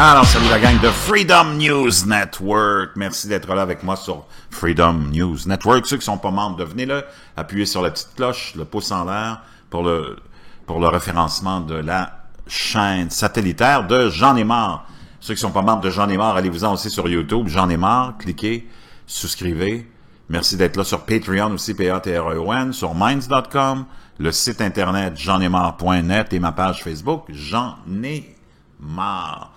Alors, salut la gang de Freedom News Network. Merci d'être là avec moi sur Freedom News Network. Ceux qui sont pas membres, devenez-le. Appuyez sur la petite cloche, le pouce en l'air pour le référencement de la chaîne satellitaire de J'en ai marre. Ceux qui sont pas membres de J'en ai marre, allez-vous-en aussi sur YouTube. J'en ai marre. Cliquez, souscrivez. Merci d'être là sur Patreon aussi, Patreon, sur Minds.com, le site internet j'enaismarre.net et ma page Facebook J'en ai marre.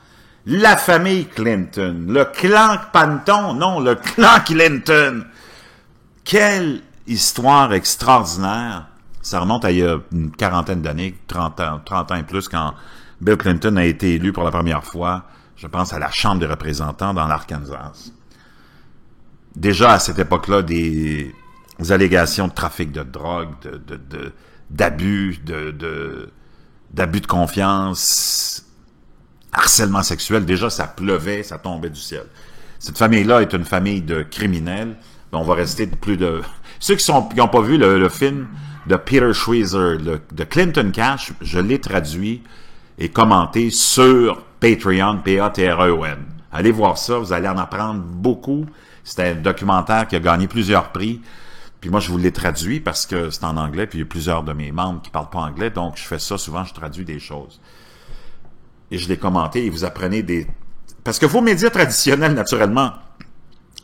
La famille Clinton, le clan Panton, non, le clan Clinton. Quelle histoire extraordinaire. Ça remonte à il y a une quarantaine d'années, 30 ans et plus, quand Bill Clinton a été élu pour la première fois, je pense, à la Chambre des représentants dans l'Arkansas. Déjà, à cette époque-là, des allégations de trafic de drogue, d'abus, d'abus de confiance, harcèlement sexuel, déjà ça pleuvait, ça tombait du ciel. Cette famille-là est une famille de criminels. On va rester plus de... Ceux qui n'ont pas vu le film de Peter Schweizer, de Clinton Cash, je l'ai traduit et commenté sur Patreon, Patreon. Allez voir ça, vous allez en apprendre beaucoup. C'est un documentaire qui a gagné plusieurs prix. Puis moi, je vous l'ai traduit parce que c'est en anglais, puis il y a plusieurs de mes membres qui parlent pas anglais, donc je fais ça souvent, je traduis des choses. Et je l'ai commenté, et vous apprenez des... Parce que vos médias traditionnels, naturellement,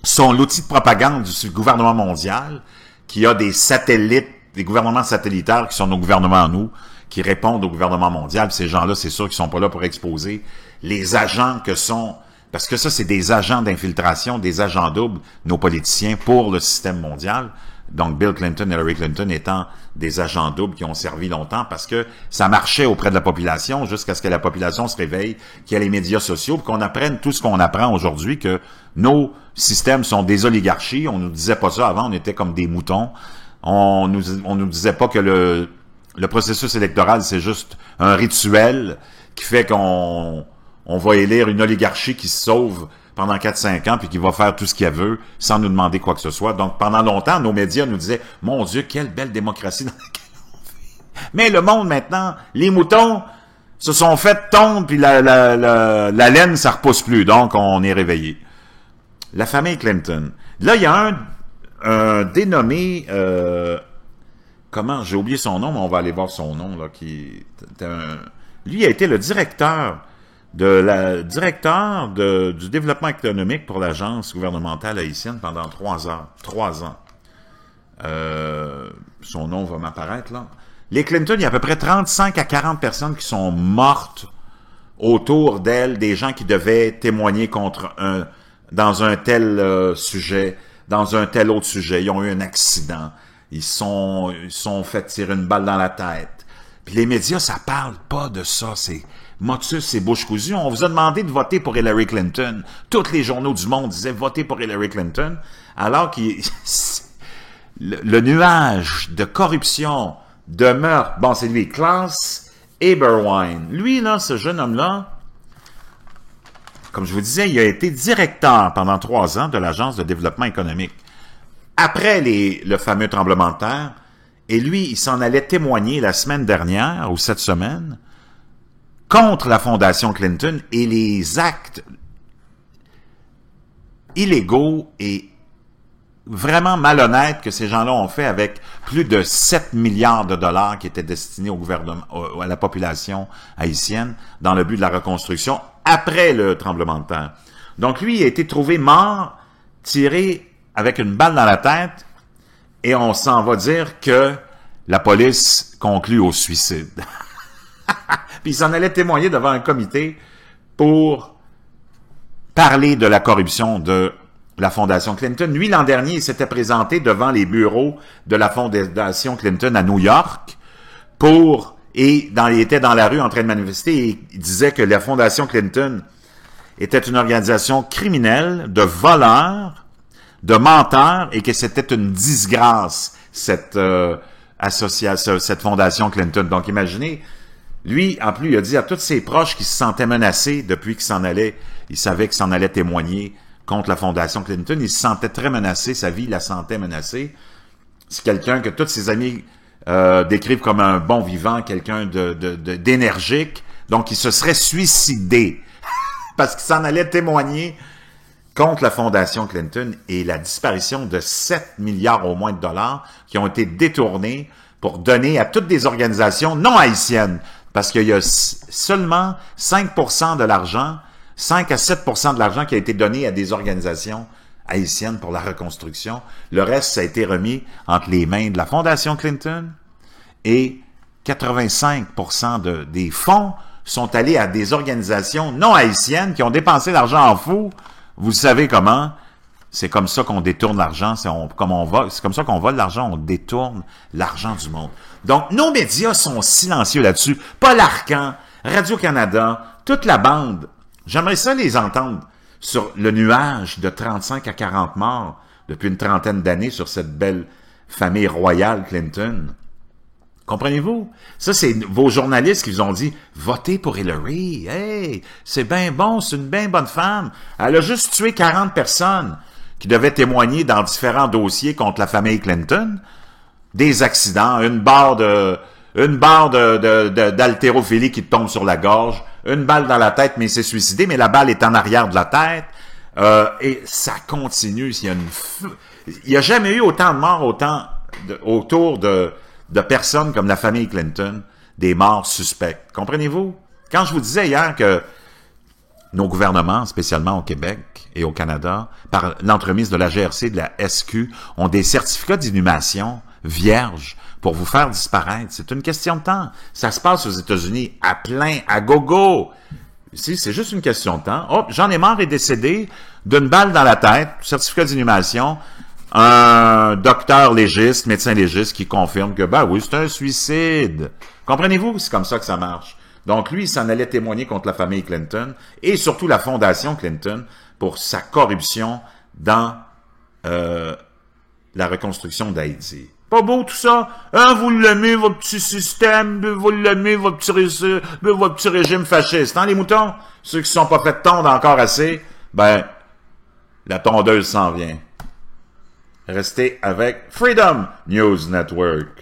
sont l'outil de propagande du gouvernement mondial, qui a des satellites, des gouvernements satellitaires qui sont nos gouvernements à nous, qui répondent au gouvernement mondial. Puis ces gens-là, c'est sûr qu'ils sont pas là pour exposer les agents que sont... Parce que ça, c'est des agents d'infiltration, des agents doubles, nos politiciens, pour le système mondial. Donc, Bill Clinton et Hillary Clinton étant des agents doubles qui ont servi longtemps parce que ça marchait auprès de la population jusqu'à ce que la population se réveille, qu'il y ait les médias sociaux, puis qu'on apprenne tout ce qu'on apprend aujourd'hui, que nos systèmes sont des oligarchies. On nous disait pas ça avant, on était comme des moutons. On nous disait pas que le processus électoral, c'est juste un rituel qui fait qu'on va élire une oligarchie qui se sauve pendant 4-5 ans, puis qui va faire tout ce qu'elle veut, sans nous demander quoi que ce soit. Donc, pendant longtemps, nos médias nous disaient « Mon Dieu, quelle belle démocratie dans laquelle on vit! » Mais le monde, maintenant, les moutons se sont fait tondre, puis la laine, ça repousse plus. Donc, on est réveillé. La famille Clinton. Là, il y a un dénommé... comment? J'ai oublié son nom, mais on va aller voir son nom, là, qui était lui a été le directeur du développement économique pour l'agence gouvernementale haïtienne pendant 3 ans. 3 ans. Son nom va m'apparaître, là. Les Clinton, il y a à peu près 35 à 40 personnes qui sont mortes autour d'elle, des gens qui devaient témoigner dans un tel sujet, dans un tel autre sujet. Ils ont eu un accident. Ils sont fait tirer une balle dans la tête. Puis les médias, ça parle pas de ça. C'est motus, c'est bouche cousue. On vous a demandé de voter pour Hillary Clinton. Tous les journaux du monde disaient votez pour Hillary Clinton. Alors que le nuage de corruption, de meurtre, bon, c'est lui, Klaus Eberwein. Lui, là, ce jeune homme-là, comme je vous disais, il a été directeur pendant 3 ans de l'Agence de développement économique. Après le fameux tremblement de terre, et lui, il s'en allait témoigner la semaine dernière, ou cette semaine, contre la Fondation Clinton et les actes illégaux et vraiment malhonnêtes que ces gens-là ont fait avec plus de 7 milliards de dollars qui étaient destinés au gouvernement, à la population haïtienne, dans le but de la reconstruction après le tremblement de terre. Donc lui, il a été trouvé mort, tiré avec une balle dans la tête, et on s'en va dire que la police conclut au suicide. Puis il s'en allait témoigner devant un comité pour parler de la corruption de la Fondation Clinton. Lui, l'an dernier, il s'était présenté devant les bureaux de la Fondation Clinton à New York il était dans la rue en train de manifester et il disait que la Fondation Clinton était une organisation criminelle de voleurs, de menteurs et que c'était une disgrâce, cette Fondation Clinton. Donc, imaginez, lui, en plus, il a dit à tous ses proches qui se sentaient menacés depuis qu'il s'en allait, il savait qu'il s'en allait témoigner contre la Fondation Clinton, il se sentait très menacé, sa vie la sentait menacée. C'est quelqu'un que tous ses amis décrivent comme un bon vivant, quelqu'un d'énergique, donc il se serait suicidé. parce qu'il s'en allait témoigner contre la Fondation Clinton et la disparition de 7 milliards au moins de dollars qui ont été détournés pour donner à toutes des organisations non haïtiennes. Parce qu'il y a seulement 5% de l'argent, 5 à 7% de l'argent qui a été donné à des organisations haïtiennes pour la reconstruction. Le reste, ça a été remis entre les mains de la Fondation Clinton et 85% des fonds sont allés à des organisations non haïtiennes qui ont dépensé l'argent en fou. Vous savez comment? C'est comme ça qu'on détourne l'argent, c'est comme ça qu'on vole l'argent, on détourne l'argent du monde. Donc, nos médias sont silencieux là-dessus. Paul Arcan, Radio-Canada, toute la bande. J'aimerais ça les entendre sur le nuage de 35 à 40 morts depuis une trentaine d'années sur cette belle famille royale Clinton. Comprenez-vous? Ça, c'est vos journalistes qui vous ont dit « Votez pour Hillary! Hey, c'est bien bon, c'est une bien bonne femme. Elle a juste tué 40 personnes qui devaient témoigner dans différents dossiers contre la famille Clinton. Des accidents, une barre d'haltérophilie qui tombe sur la gorge, une balle dans la tête, mais il s'est suicidé, mais la balle est en arrière de la tête. Et ça continue. Il n'y a jamais eu autant de morts autour de personnes comme la famille Clinton, des morts suspects. Comprenez-vous? Quand je vous disais hier que nos gouvernements, spécialement au Québec et au Canada, par l'entremise de la GRC et de la SQ, ont des certificats d'inhumation vierges pour vous faire disparaître. C'est une question de temps. Ça se passe aux États-Unis à plein, à gogo. Ici, c'est juste une question de temps. Oh, j'en ai marre et décédé d'une balle dans la tête, certificat d'inhumation, un docteur légiste, médecin légiste qui confirme que, ben oui, c'est un suicide. Comprenez-vous? C'est comme ça que ça marche. Donc, lui, il s'en allait témoigner contre la famille Clinton et surtout la Fondation Clinton pour sa corruption dans la reconstruction d'Haïti. Pas beau tout ça? Hein, vous l'aimez, votre petit système, vous l'aimez, votre petit régime fasciste. Hein, les moutons? Ceux qui ne sont pas fait tondre encore assez, ben, la tondeuse s'en vient. Restez avec Freedom News Network.